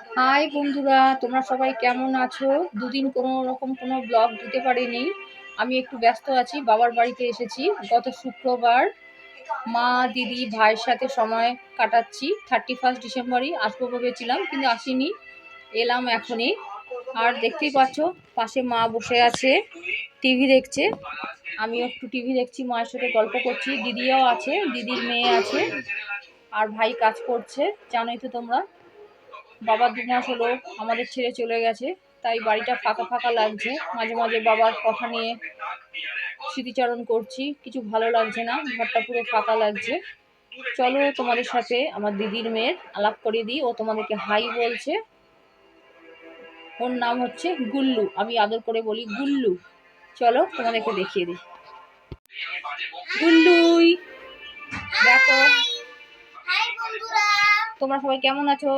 High বন্ধুরা, তোমরা সবাই কেমন আছো? দুদিন কোনো রকম কোনো ব্লগ দিতে পারিনি। আমি একটু ব্যস্ত আছি, বাবার বাড়িতে এসেছি গত শুক্রবার। মা, দিদি, ভাইয়ের সাথে সময় কাটাচ্ছি। 31 ডিসেম্বরই আসবো ভেবেছিলাম, কিন্তু আসিনি, এলাম এখনই। আর দেখতেই পাচ্ছ, পাশে মা বসে আছে, টিভি দেখছে। আমিও একটু টিভি দেখছি, মায়ের সাথে গল্প করছি। দিদিও আছে, দিদির মেয়ে আছে, আর ভাই কাজ করছে। জানোই তো তোমরা, বাবা 2 মাস হলো আমাদের ছেড়ে চলে গেছে, তাই বাড়িটা ফাঁকা ফাঁকা লাগছে। মাঝে মাঝে বাবার কথা নিয়ে স্মৃতিচারণ করছি, কিছু ভালো লাগছে না, ঘরটা পুরো ফাঁকা লাগছে। চলো তোমাদের সাথে আমার দিদির মেয়ের আলাপ করিয়ে দিই, ও তোমাদেরকে হাই বলছে। ওর নাম হচ্ছে গুল্লু, আমি আদর করে বলি গুল্লু। চলো তোমাদেরকে দেখিয়ে দিই। গুল্লুই, দেখো তোমরা সবাই কেমন আছো?